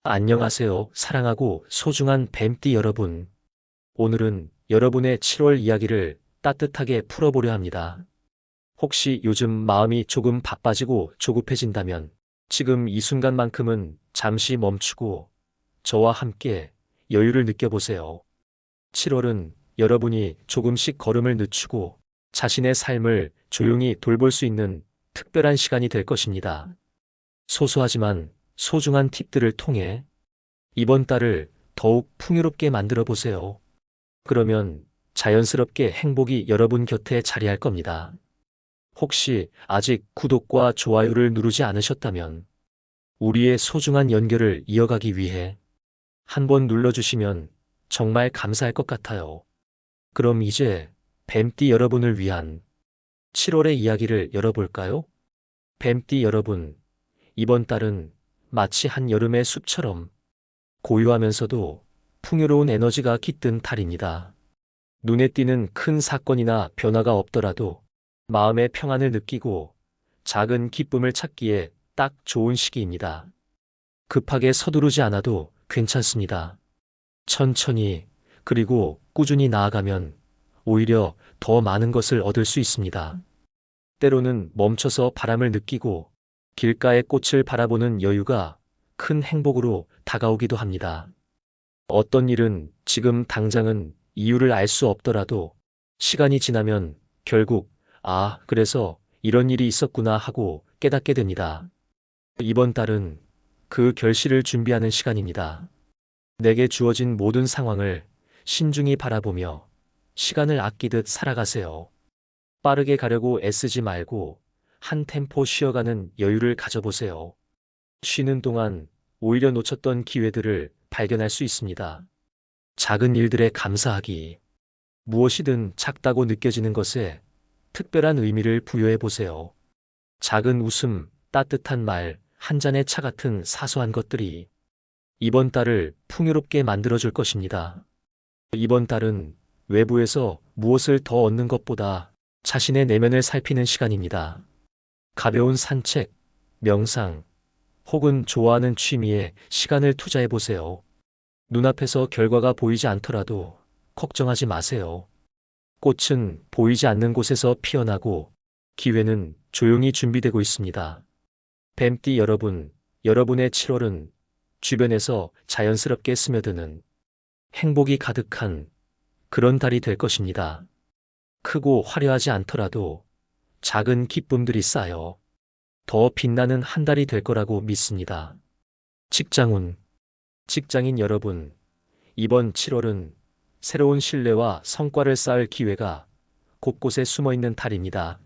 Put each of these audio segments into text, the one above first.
안녕하세요. 사랑하고 소중한 뱀띠 여러분. 오늘은 여러분의 7월 이야기를 따뜻하게 풀어보려 합니다. 혹시 요즘 마음이 조금 바빠지고 조급해진다면 지금 이 순간만큼은 잠시 멈추고 저와 함께 여유를 느껴보세요. 7월은 여러분이 조금씩 걸음을 늦추고 자신의 삶을 조용히 돌볼 수 있는 특별한 시간이 될 것입니다. 소소하지만 소중한 팁들을 통해 이번 달을 더욱 풍요롭게 만들어 보세요. 그러면 자연스럽게 행복이 여러분 곁에 자리할 겁니다. 혹시 아직 구독과 좋아요를 누르지 않으셨다면 우리의 소중한 연결을 이어가기 위해 한번 눌러주시면 정말 감사할 것 같아요. 그럼 이제 뱀띠 여러분을 위한 7월의 이야기를 열어볼까요? 뱀띠 여러분, 이번 달은 마치 한여름의 숲처럼 고요하면서도 풍요로운 에너지가 깃든 달입니다. 눈에 띄는 큰 사건이나 변화가 없더라도 마음의 평안을 느끼고 작은 기쁨을 찾기에 딱 좋은 시기입니다. 급하게 서두르지 않아도 괜찮습니다. 천천히 그리고 꾸준히 나아가면 오히려 더 많은 것을 얻을 수 있습니다. 때로는 멈춰서 바람을 느끼고 길가의 꽃을 바라보는 여유가 큰 행복으로 다가오기도 합니다. 어떤 일은 지금 당장은 이유를 알 수 없더라도 시간이 지나면 결국 그래서 이런 일이 있었구나 하고 깨닫게 됩니다. 이번 달은 그 결실을 준비하는 시간입니다. 내게 주어진 모든 상황을 신중히 바라보며 시간을 아끼듯 살아가세요. 빠르게 가려고 애쓰지 말고 한 템포 쉬어가는 여유를 가져보세요. 쉬는 동안 오히려 놓쳤던 기회들을 발견할 수 있습니다. 작은 일들에 감사하기. 무엇이든 작다고 느껴지는 것에 특별한 의미를 부여해 보세요. 작은 웃음, 따뜻한 말, 한 잔의 차 같은 사소한 것들이 이번 달을 풍요롭게 만들어줄 것입니다. 이번 달은 외부에서 무엇을 더 얻는 것보다 자신의 내면을 살피는 시간입니다. 가벼운 산책, 명상, 혹은 좋아하는 취미에 시간을 투자해 보세요. 눈앞에서 결과가 보이지 않더라도 걱정하지 마세요. 꽃은 보이지 않는 곳에서 피어나고 기회는 조용히 준비되고 있습니다. 뱀띠 여러분, 여러분의 7월은 주변에서 자연스럽게 스며드는 행복이 가득한 그런 달이 될 것입니다. 크고 화려하지 않더라도 작은 기쁨들이 쌓여 더 빛나는 한 달이 될 거라고 믿습니다. 직장운, 직장인 여러분, 이번 7월은 새로운 신뢰와 성과를 쌓을 기회가 곳곳에 숨어 있는 달입니다.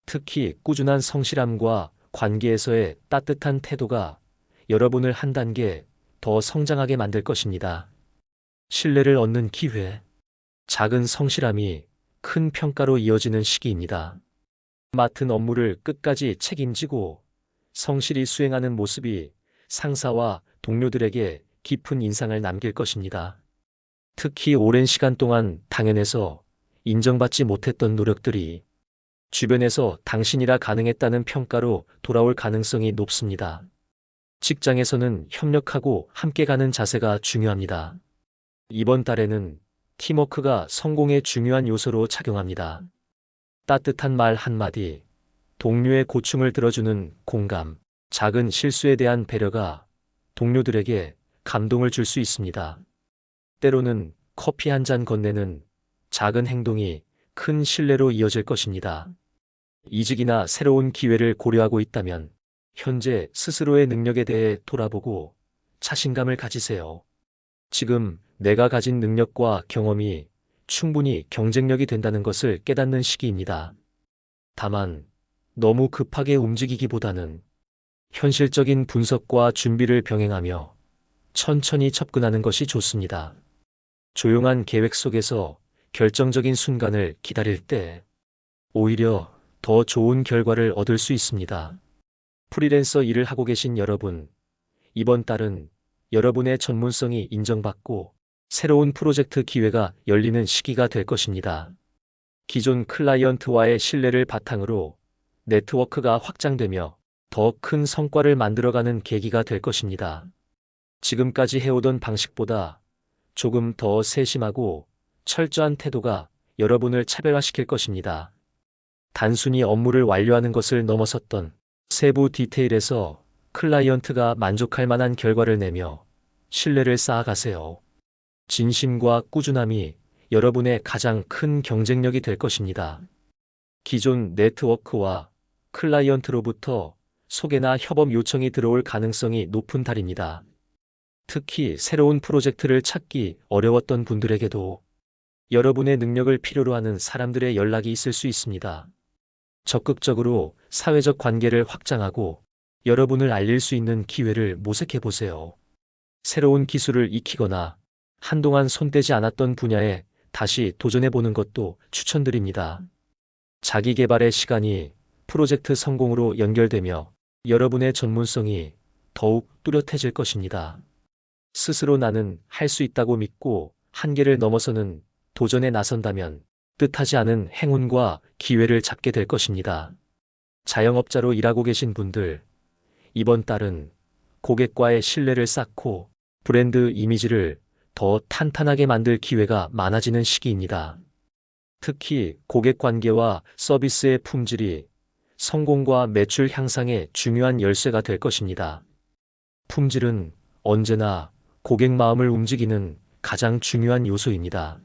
특히 꾸준한 성실함과 관계에서의 따뜻한 태도가 여러분을 한 단계 더 성장하게 만들 것입니다. 신뢰를 얻는 기회, 작은 성실함이 큰 평가로 이어지는 시기입니다. 맡은 업무를 끝까지 책임지고 성실히 수행하는 모습이 상사와 동료들에게 깊은 인상을 남길 것입니다. 특히 오랜 시간 동안 당연해서 인정받지 못했던 노력들이 주변에서 당신이라 가능했다는 평가로 돌아올 가능성이 높습니다. 직장에서는 협력하고 함께 가는 자세가 중요합니다. 이번 달에는 팀워크가 성공의 중요한 요소로 작용합니다. 따뜻한 말 한마디, 동료의 고충을 들어주는 공감, 작은 실수에 대한 배려가 동료들에게 감동을 줄 수 있습니다. 때로는 커피 한 잔 건네는 작은 행동이 큰 신뢰로 이어질 것입니다. 이직이나 새로운 기회를 고려하고 있다면 현재 스스로의 능력에 대해 돌아보고 자신감을 가지세요. 지금 내가 가진 능력과 경험이 충분히 경쟁력이 된다는 것을 깨닫는 시기입니다. 다만 너무 급하게 움직이기보다는 현실적인 분석과 준비를 병행하며 천천히 접근하는 것이 좋습니다. 조용한 계획 속에서 결정적인 순간을 기다릴 때 오히려 더 좋은 결과를 얻을 수 있습니다. 프리랜서 일을 하고 계신 여러분, 이번 달은 여러분의 전문성이 인정받고 새로운 프로젝트 기회가 열리는 시기가 될 것입니다. 기존 클라이언트와의 신뢰를 바탕으로 네트워크가 확장되며 더 큰 성과를 만들어가는 계기가 될 것입니다. 지금까지 해오던 방식보다 조금 더 세심하고 철저한 태도가 여러분을 차별화시킬 것입니다. 단순히 업무를 완료하는 것을 넘어섰던 세부 디테일에서 클라이언트가 만족할 만한 결과를 내며 신뢰를 쌓아가세요. 진심과 꾸준함이 여러분의 가장 큰 경쟁력이 될 것입니다. 기존 네트워크와 클라이언트로부터 소개나 협업 요청이 들어올 가능성이 높은 달입니다. 특히 새로운 프로젝트를 찾기 어려웠던 분들에게도 여러분의 능력을 필요로 하는 사람들의 연락이 있을 수 있습니다. 적극적으로 사회적 관계를 확장하고 여러분을 알릴 수 있는 기회를 모색해 보세요. 새로운 기술을 익히거나 한동안 손대지 않았던 분야에 다시 도전해 보는 것도 추천드립니다. 자기 개발의 시간이 프로젝트 성공으로 연결되며 여러분의 전문성이 더욱 뚜렷해질 것입니다. 스스로 나는 할 수 있다고 믿고 한계를 넘어서는 도전에 나선다면 뜻하지 않은 행운과 기회를 잡게 될 것입니다. 자영업자로 일하고 계신 분들, 이번 달은 고객과의 신뢰를 쌓고 브랜드 이미지를 더 탄탄하게 만들 기회가 많아지는 시기입니다. 특히 고객 관계와 서비스의 품질이 성공과 매출 향상에 중요한 열쇠가 될 것입니다. 품질은 언제나 고객 마음을 움직이는 가장 중요한 요소입니다.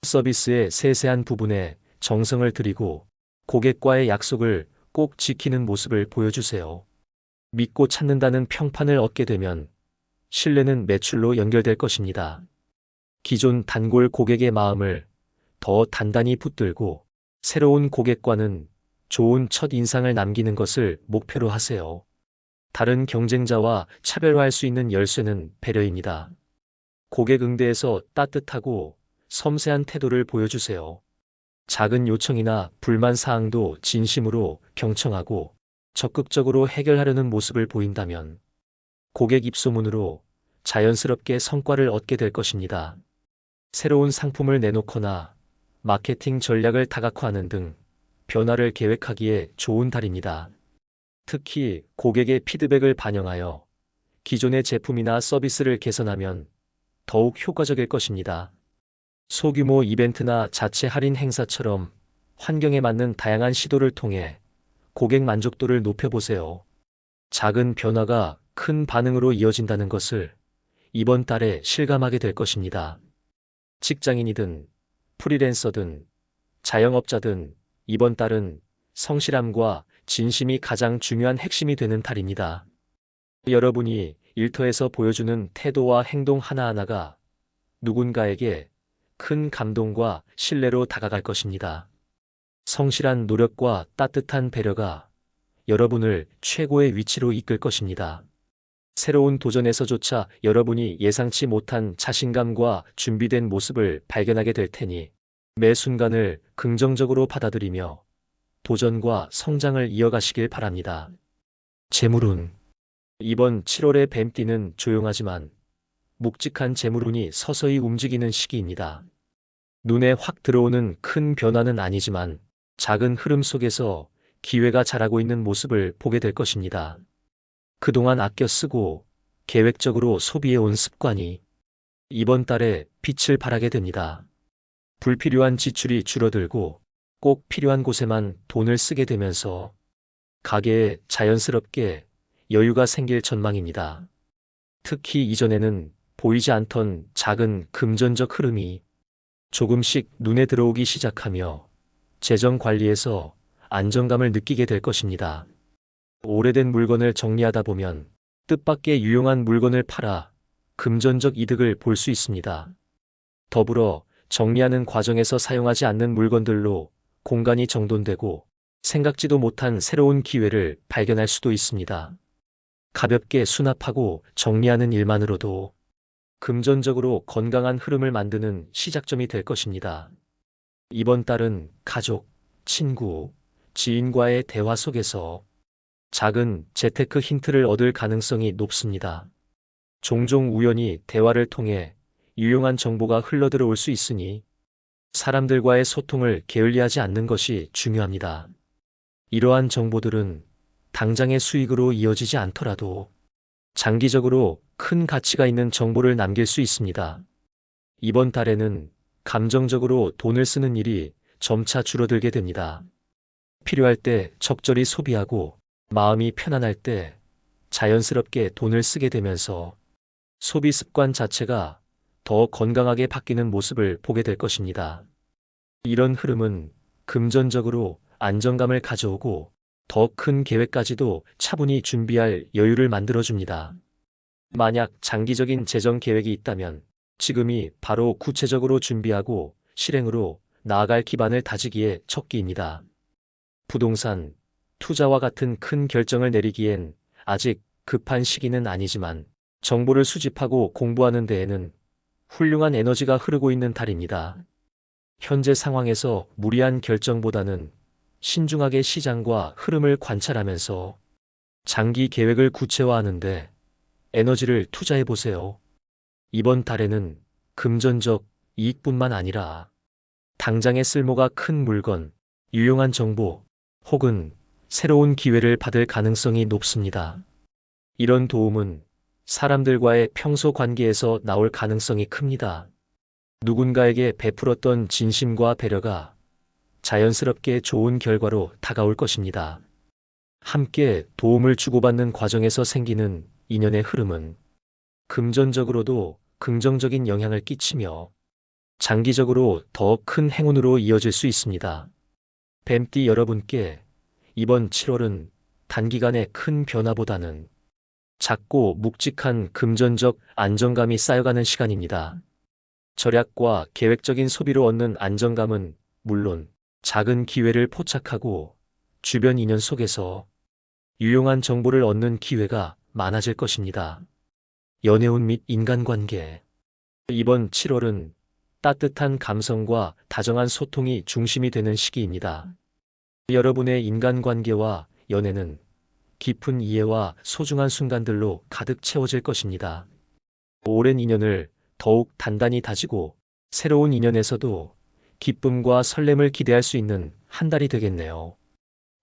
서비스의 세세한 부분에 정성을 들이고 고객과의 약속을 꼭 지키는 모습을 보여주세요. 믿고 찾는다는 평판을 얻게 되면 신뢰는 매출로 연결될 것입니다. 기존 단골 고객의 마음을 더 단단히 붙들고 새로운 고객과는 좋은 첫 인상을 남기는 것을 목표로 하세요. 다른 경쟁자와 차별화할 수 있는 열쇠는 배려입니다. 고객 응대에서 따뜻하고 섬세한 태도를 보여주세요. 작은 요청이나 불만 사항도 진심으로 경청하고 적극적으로 해결하려는 모습을 보인다면 고객 입소문으로 자연스럽게 성과를 얻게 될 것입니다. 새로운 상품을 내놓거나 마케팅 전략을 다각화하는 등 변화를 계획하기에 좋은 달입니다. 특히 고객의 피드백을 반영하여 기존의 제품이나 서비스를 개선하면 더욱 효과적일 것입니다. 소규모 이벤트나 자체 할인 행사처럼 환경에 맞는 다양한 시도를 통해 고객 만족도를 높여보세요. 작은 변화가 큰 반응으로 이어진다는 것을 이번 달에 실감하게 될 것입니다. 직장인이든 프리랜서든 자영업자든 이번 달은 성실함과 진심이 가장 중요한 핵심이 되는 달입니다. 여러분이 일터에서 보여주는 태도와 행동 하나하나가 누군가에게 큰 감동과 신뢰로 다가갈 것입니다. 성실한 노력과 따뜻한 배려가 여러분을 최고의 위치로 이끌 것입니다. 새로운 도전에서조차 여러분이 예상치 못한 자신감과 준비된 모습을 발견하게 될 테니 매 순간을 긍정적으로 받아들이며 도전과 성장을 이어가시길 바랍니다. 재물운. 이번 7월의 뱀띠는 조용하지만 묵직한 재물운이 서서히 움직이는 시기입니다. 눈에 확 들어오는 큰 변화는 아니지만 작은 흐름 속에서 기회가 자라고 있는 모습을 보게 될 것입니다. 그동안 아껴 쓰고 계획적으로 소비해온 습관이 이번 달에 빛을 발하게 됩니다. 불필요한 지출이 줄어들고 꼭 필요한 곳에만 돈을 쓰게 되면서 가계에 자연스럽게 여유가 생길 전망입니다. 특히 이전에는 보이지 않던 작은 금전적 흐름이 조금씩 눈에 들어오기 시작하며 재정 관리에서 안정감을 느끼게 될 것입니다. 오래된 물건을 정리하다 보면 뜻밖의 유용한 물건을 팔아 금전적 이득을 볼 수 있습니다. 더불어 정리하는 과정에서 사용하지 않는 물건들로 공간이 정돈되고 생각지도 못한 새로운 기회를 발견할 수도 있습니다. 가볍게 수납하고 정리하는 일만으로도 금전적으로 건강한 흐름을 만드는 시작점이 될 것입니다. 이번 달은 가족, 친구, 지인과의 대화 속에서 작은 재테크 힌트를 얻을 가능성이 높습니다. 종종 우연히 대화를 통해 유용한 정보가 흘러들어올 수 있으니 사람들과의 소통을 게을리하지 않는 것이 중요합니다. 이러한 정보들은 당장의 수익으로 이어지지 않더라도 장기적으로 큰 가치가 있는 정보를 남길 수 있습니다. 이번 달에는 감정적으로 돈을 쓰는 일이 점차 줄어들게 됩니다. 필요할 때 적절히 소비하고 마음이 편안할 때 자연스럽게 돈을 쓰게 되면서 소비 습관 자체가 더 건강하게 바뀌는 모습을 보게 될 것입니다. 이런 흐름은 금전적으로 안정감을 가져오고 더 큰 계획까지도 차분히 준비할 여유를 만들어줍니다. 만약 장기적인 재정 계획이 있다면 지금이 바로 구체적으로 준비하고 실행으로 나아갈 기반을 다지기에 적기입니다. 부동산, 투자와 같은 큰 결정을 내리기엔 아직 급한 시기는 아니지만 정보를 수집하고 공부하는 데에는 훌륭한 에너지가 흐르고 있는 달입니다. 현재 상황에서 무리한 결정보다는 신중하게 시장과 흐름을 관찰하면서 장기 계획을 구체화하는데 에너지를 투자해 보세요. 이번 달에는 금전적 이익뿐만 아니라 당장의 쓸모가 큰 물건, 유용한 정보 혹은 새로운 기회를 받을 가능성이 높습니다. 이런 도움은 사람들과의 평소 관계에서 나올 가능성이 큽니다. 누군가에게 베풀었던 진심과 배려가 자연스럽게 좋은 결과로 다가올 것입니다. 함께 도움을 주고받는 과정에서 생기는 인연의 흐름은 금전적으로도 긍정적인 영향을 끼치며 장기적으로 더 큰 행운으로 이어질 수 있습니다. 뱀띠 여러분께 이번 7월은 단기간의 큰 변화보다는 작고 묵직한 금전적 안정감이 쌓여가는 시간입니다. 절약과 계획적인 소비로 얻는 안정감은 물론 작은 기회를 포착하고 주변 인연 속에서 유용한 정보를 얻는 기회가 많아질 것입니다. 연애운 및 인간관계. 이번 7월은 따뜻한 감성과 다정한 소통이 중심이 되는 시기입니다. 여러분의 인간관계와 연애는 깊은 이해와 소중한 순간들로 가득 채워질 것입니다. 오랜 인연을 더욱 단단히 다지고 새로운 인연에서도 기쁨과 설렘을 기대할 수 있는 한 달이 되겠네요.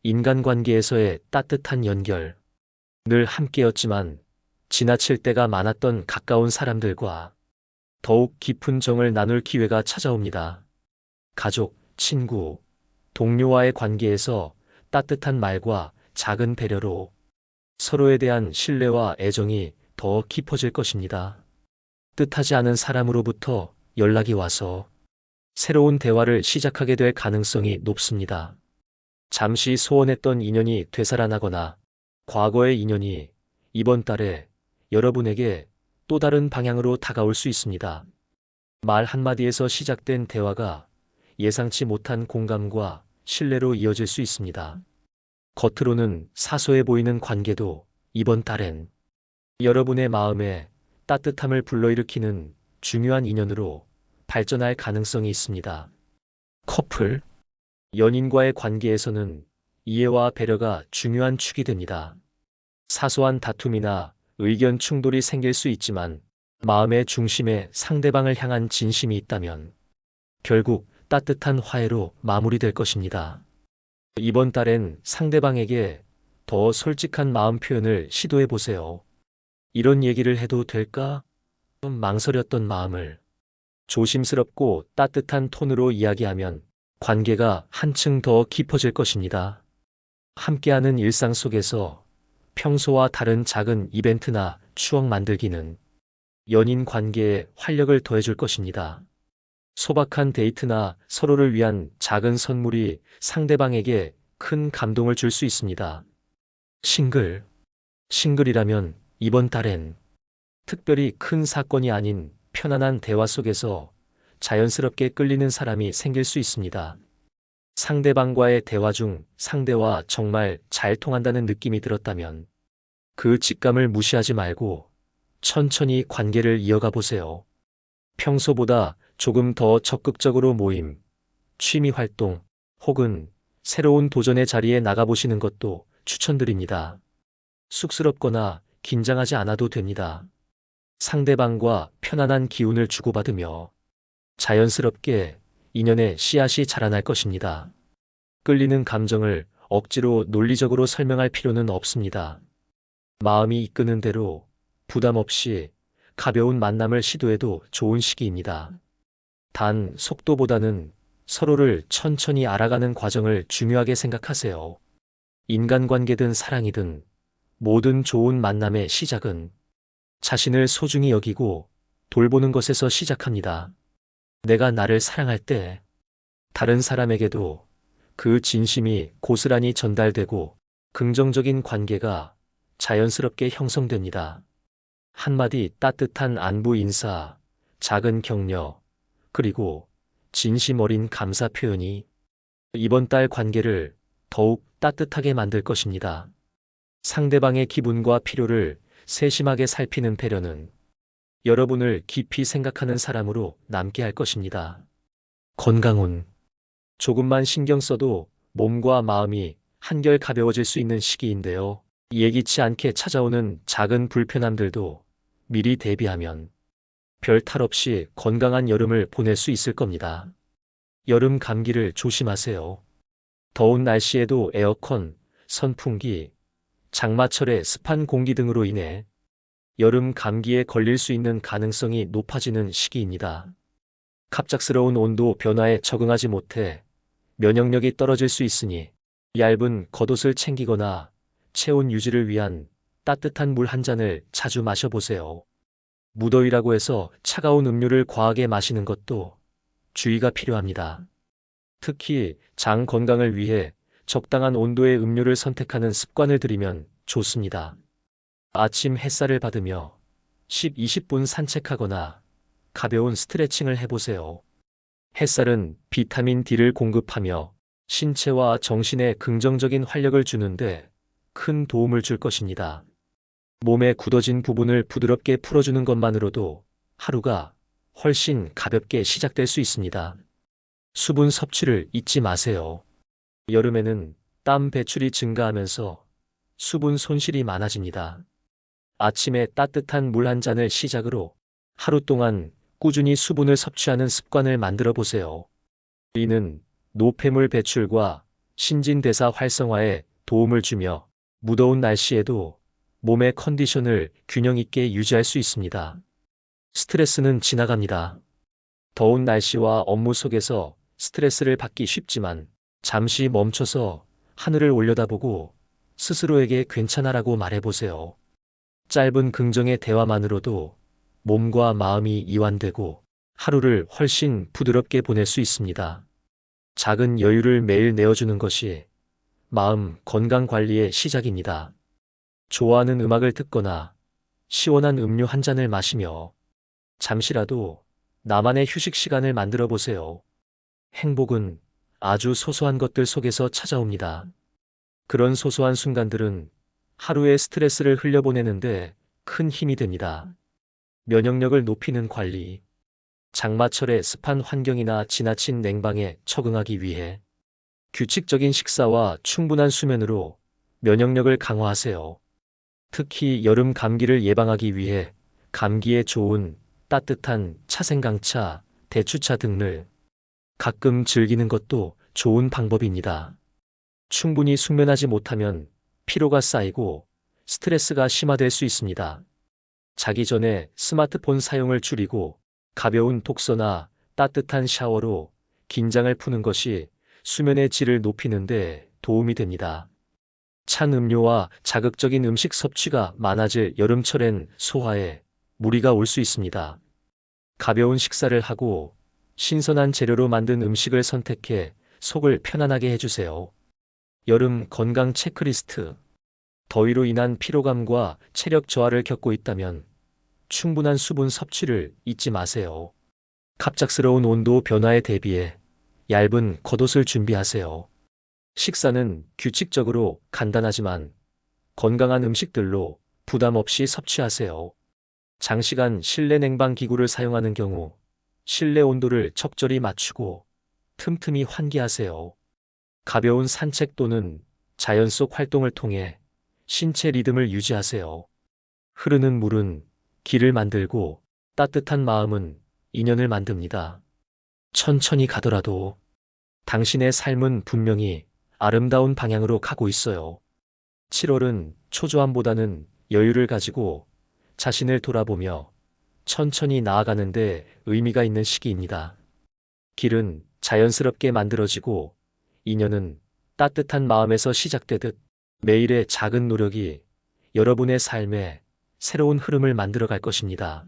인간관계에서의 따뜻한 연결. 늘 함께였지만 지나칠 때가 많았던 가까운 사람들과 더욱 깊은 정을 나눌 기회가 찾아옵니다. 가족, 친구, 동료와의 관계에서 따뜻한 말과 작은 배려로 서로에 대한 신뢰와 애정이 더 깊어질 것입니다. 뜻하지 않은 사람으로부터 연락이 와서 새로운 대화를 시작하게 될 가능성이 높습니다. 잠시 소원했던 인연이 되살아나거나 과거의 인연이 이번 달에 여러분에게 또 다른 방향으로 다가올 수 있습니다. 말 한마디에서 시작된 대화가 예상치 못한 공감과 신뢰로 이어질 수 있습니다. 겉으로는 사소해 보이는 관계도 이번 달엔 여러분의 마음에 따뜻함을 불러일으키는 중요한 인연으로 발전할 가능성이 있습니다. 커플, 연인과의 관계에서는 이해와 배려가 중요한 축이 됩니다. 사소한 다툼이나 의견 충돌이 생길 수 있지만 마음의 중심에 상대방을 향한 진심이 있다면 결국 따뜻한 화해로 마무리될 것입니다. 이번 달엔 상대방에게 더 솔직한 마음 표현을 시도해 보세요. 이런 얘기를 해도 될까? 좀 망설였던 마음을 조심스럽고 따뜻한 톤으로 이야기하면 관계가 한층 더 깊어질 것입니다. 함께하는 일상 속에서 평소와 다른 작은 이벤트나 추억 만들기는 연인 관계에 활력을 더해줄 것입니다. 소박한 데이트나 서로를 위한 작은 선물이 상대방에게 큰 감동을 줄 수 있습니다. 싱글이라면 이번 달엔 특별히 큰 사건이 아닌 편안한 대화 속에서 자연스럽게 끌리는 사람이 생길 수 있습니다. 상대방과의 대화 중 상대와 정말 잘 통한다는 느낌이 들었다면 그 직감을 무시하지 말고 천천히 관계를 이어가 보세요. 평소보다 조금 더 적극적으로 모임, 취미 활동 혹은 새로운 도전의 자리에 나가보시는 것도 추천드립니다. 쑥스럽거나 긴장하지 않아도 됩니다. 상대방과 편안한 기운을 주고받으며 자연스럽게 인연의 씨앗이 자라날 것입니다. 끌리는 감정을 억지로 논리적으로 설명할 필요는 없습니다. 마음이 이끄는 대로 부담 없이 가벼운 만남을 시도해도 좋은 시기입니다. 단, 속도보다는 서로를 천천히 알아가는 과정을 중요하게 생각하세요. 인간관계든 사랑이든 모든 좋은 만남의 시작은 자신을 소중히 여기고 돌보는 것에서 시작합니다. 내가 나를 사랑할 때 다른 사람에게도 그 진심이 고스란히 전달되고 긍정적인 관계가 자연스럽게 형성됩니다. 한마디 따뜻한 안부 인사, 작은 격려, 그리고 진심 어린 감사 표현이 이번 달 관계를 더욱 따뜻하게 만들 것입니다. 상대방의 기분과 필요를 세심하게 살피는 배려는 여러분을 깊이 생각하는 사람으로 남게 할 것입니다. 건강운. 조금만 신경 써도 몸과 마음이 한결 가벼워질 수 있는 시기인데요. 예기치 않게 찾아오는 작은 불편함들도 미리 대비하면 별 탈 없이 건강한 여름을 보낼 수 있을 겁니다. 여름 감기를 조심하세요. 더운 날씨에도 에어컨, 선풍기, 장마철의 습한 공기 등으로 인해 여름 감기에 걸릴 수 있는 가능성이 높아지는 시기입니다. 갑작스러운 온도 변화에 적응하지 못해 면역력이 떨어질 수 있으니 얇은 겉옷을 챙기거나 체온 유지를 위한 따뜻한 물 한 잔을 자주 마셔보세요. 무더위라고 해서 차가운 음료를 과하게 마시는 것도 주의가 필요합니다. 특히 장 건강을 위해 적당한 온도의 음료를 선택하는 습관을 들이면 좋습니다. 아침 햇살을 받으며 10-20분 산책하거나 가벼운 스트레칭을 해보세요. 햇살은 비타민 D를 공급하며 신체와 정신에 긍정적인 활력을 주는데 큰 도움을 줄 것입니다. 몸의 굳어진 부분을 부드럽게 풀어주는 것만으로도 하루가 훨씬 가볍게 시작될 수 있습니다. 수분 섭취를 잊지 마세요. 여름에는 땀 배출이 증가하면서 수분 손실이 많아집니다. 아침에 따뜻한 물 한 잔을 시작으로 하루 동안 꾸준히 수분을 섭취하는 습관을 만들어 보세요. 이는 노폐물 배출과 신진대사 활성화에 도움을 주며 무더운 날씨에도 몸의 컨디션을 균형 있게 유지할 수 있습니다. 스트레스는 지나갑니다. 더운 날씨와 업무 속에서 스트레스를 받기 쉽지만 잠시 멈춰서 하늘을 올려다보고 스스로에게 괜찮아라고 말해보세요. 짧은 긍정의 대화만으로도 몸과 마음이 이완되고 하루를 훨씬 부드럽게 보낼 수 있습니다. 작은 여유를 매일 내어주는 것이 마음 건강 관리의 시작입니다. 좋아하는 음악을 듣거나 시원한 음료 한 잔을 마시며 잠시라도 나만의 휴식 시간을 만들어 보세요. 행복은 아주 소소한 것들 속에서 찾아옵니다. 그런 소소한 순간들은 하루의 스트레스를 흘려보내는데 큰 힘이 됩니다. 면역력을 높이는 관리. 장마철의 습한 환경이나 지나친 냉방에 적응하기 위해 규칙적인 식사와 충분한 수면으로 면역력을 강화하세요. 특히 여름 감기를 예방하기 위해 감기에 좋은 따뜻한 차생강차, 대추차 등을 가끔 즐기는 것도 좋은 방법입니다. 충분히 숙면하지 못하면 피로가 쌓이고 스트레스가 심화될 수 있습니다. 자기 전에 스마트폰 사용을 줄이고 가벼운 독서나 따뜻한 샤워로 긴장을 푸는 것이 수면의 질을 높이는 데 도움이 됩니다. 찬 음료와 자극적인 음식 섭취가 많아질 여름철엔 소화에 무리가 올 수 있습니다. 가벼운 식사를 하고 신선한 재료로 만든 음식을 선택해 속을 편안하게 해주세요. 여름 건강 체크리스트. 더위로 인한 피로감과 체력 저하를 겪고 있다면 충분한 수분 섭취를 잊지 마세요. 갑작스러운 온도 변화에 대비해 얇은 겉옷을 준비하세요. 식사는 규칙적으로 간단하지만 건강한 음식들로 부담 없이 섭취하세요. 장시간 실내 냉방 기구를 사용하는 경우 실내 온도를 적절히 맞추고 틈틈이 환기하세요. 가벼운 산책 또는 자연 속 활동을 통해 신체 리듬을 유지하세요. 흐르는 물은 길을 만들고 따뜻한 마음은 인연을 만듭니다. 천천히 가더라도 당신의 삶은 분명히 아름다운 방향으로 가고 있어요. 7월은 초조함보다는 여유를 가지고 자신을 돌아보며 천천히 나아가는데 의미가 있는 시기입니다. 길은 자연스럽게 만들어지고 인연은 따뜻한 마음에서 시작되듯 매일의 작은 노력이 여러분의 삶에 새로운 흐름을 만들어 갈 것입니다.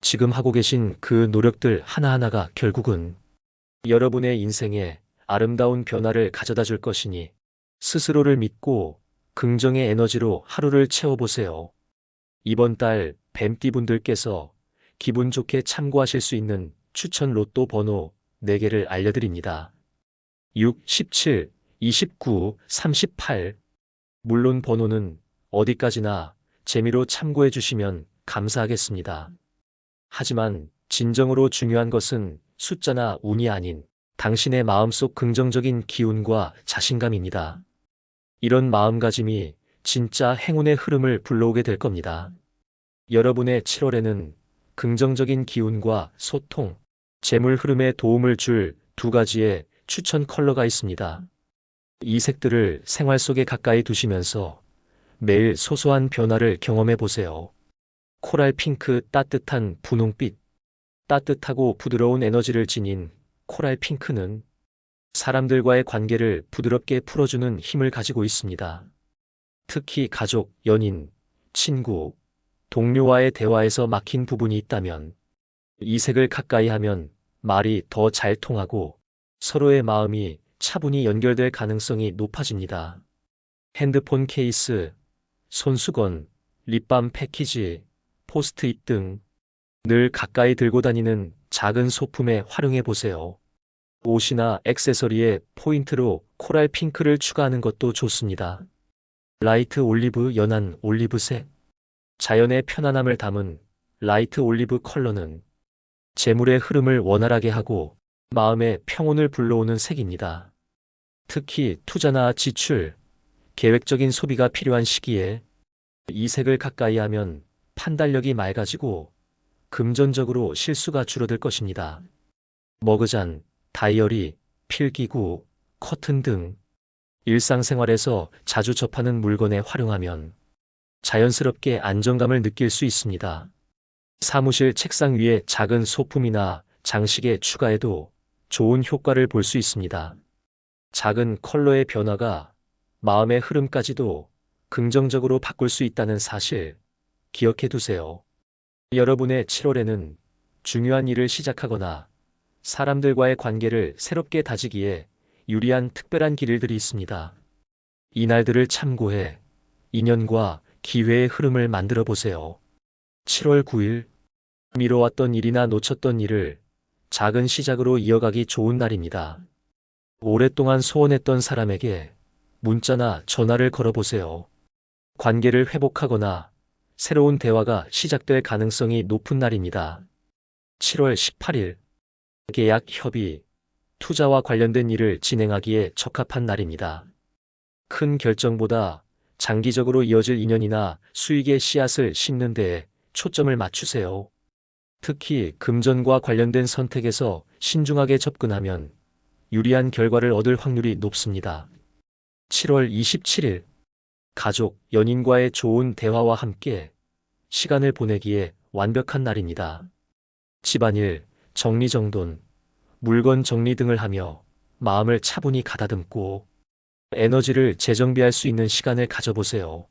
지금 하고 계신 그 노력들 하나하나가 결국은 여러분의 인생에 아름다운 변화를 가져다 줄 것이니 스스로를 믿고 긍정의 에너지로 하루를 채워보세요. 이번 달 뱀띠분들께서 기분 좋게 참고하실 수 있는 추천 로또 번호 4개를 알려드립니다. 6, 17, 29, 38. 물론 번호는 어디까지나 재미로 참고해 주시면 감사하겠습니다. 하지만 진정으로 중요한 것은 숫자나 운이 아닌 당신의 마음속 긍정적인 기운과 자신감입니다. 이런 마음가짐이 진짜 행운의 흐름을 불러오게 될 겁니다. 여러분의 7월에는 긍정적인 기운과 소통, 재물 흐름에 도움을 줄 2가지의 추천 컬러가 있습니다. 이 색들을 생활 속에 가까이 두시면서 매일 소소한 변화를 경험해 보세요. 코랄 핑크, 따뜻한 분홍빛. 따뜻하고 부드러운 에너지를 지닌 코랄 핑크는 사람들과의 관계를 부드럽게 풀어주는 힘을 가지고 있습니다. 특히 가족, 연인, 친구, 동료와의 대화에서 막힌 부분이 있다면 이 색을 가까이 하면 말이 더 잘 통하고 서로의 마음이 차분히 연결될 가능성이 높아집니다. 핸드폰 케이스, 손수건, 립밤 패키지, 포스트잇 등 늘 가까이 들고 다니는 작은 소품에 활용해 보세요. 옷이나 액세서리에 포인트로 코랄 핑크를 추가하는 것도 좋습니다. 라이트 올리브, 연한 올리브색. 자연의 편안함을 담은 라이트 올리브 컬러는 재물의 흐름을 원활하게 하고 마음의 평온을 불러오는 색입니다. 특히 투자나 지출, 계획적인 소비가 필요한 시기에 이 색을 가까이 하면 판단력이 맑아지고 금전적으로 실수가 줄어들 것입니다. 머그잔, 다이어리, 필기구, 커튼 등 일상생활에서 자주 접하는 물건에 활용하면 자연스럽게 안정감을 느낄 수 있습니다. 사무실 책상 위에 작은 소품이나 장식에 추가해도 좋은 효과를 볼 수 있습니다. 작은 컬러의 변화가 마음의 흐름까지도 긍정적으로 바꿀 수 있다는 사실 기억해 두세요. 여러분의 7월에는 중요한 일을 시작하거나 사람들과의 관계를 새롭게 다지기에 유리한 특별한 기일들이 있습니다. 이날들을 참고해 인연과 기회의 흐름을 만들어 보세요. 7월 9일, 미뤄왔던 일이나 놓쳤던 일을 작은 시작으로 이어가기 좋은 날입니다. 오랫동안 소원했던 사람에게 문자나 전화를 걸어보세요. 관계를 회복하거나 새로운 대화가 시작될 가능성이 높은 날입니다. 7월 18일, 계약 협의, 투자와 관련된 일을 진행하기에 적합한 날입니다. 큰 결정보다 장기적으로 이어질 인연이나 수익의 씨앗을 심는 데에 초점을 맞추세요. 특히 금전과 관련된 선택에서 신중하게 접근하면 유리한 결과를 얻을 확률이 높습니다. 7월 27일, 가족, 연인과의 좋은 대화와 함께 시간을 보내기에 완벽한 날입니다. 집안일, 정리정돈, 물건 정리 등을 하며 마음을 차분히 가다듬고 에너지를 재정비할 수 있는 시간을 가져보세요.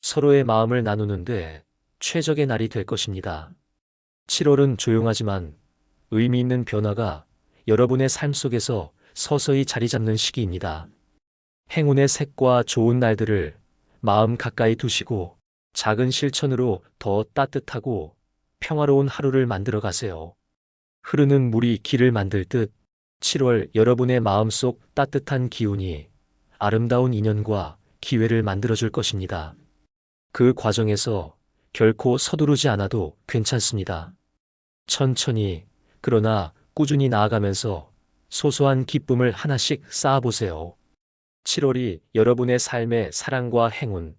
서로의 마음을 나누는데 최적의 날이 될 것입니다. 7월은 조용하지만 의미 있는 변화가 여러분의 삶 속에서 서서히 자리 잡는 시기입니다. 행운의 색과 좋은 날들을 마음 가까이 두시고 작은 실천으로 더 따뜻하고 평화로운 하루를 만들어 가세요. 흐르는 물이 길을 만들 듯 7월 여러분의 마음속 따뜻한 기운이 아름다운 인연과 기회를 만들어줄 것입니다. 그 과정에서 결코 서두르지 않아도 괜찮습니다. 천천히, 그러나 꾸준히 나아가면서 소소한 기쁨을 하나씩 쌓아보세요. 7월이 여러분의 삶에 사랑과 행운,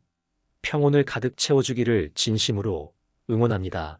평온을 가득 채워주기를 진심으로 응원합니다.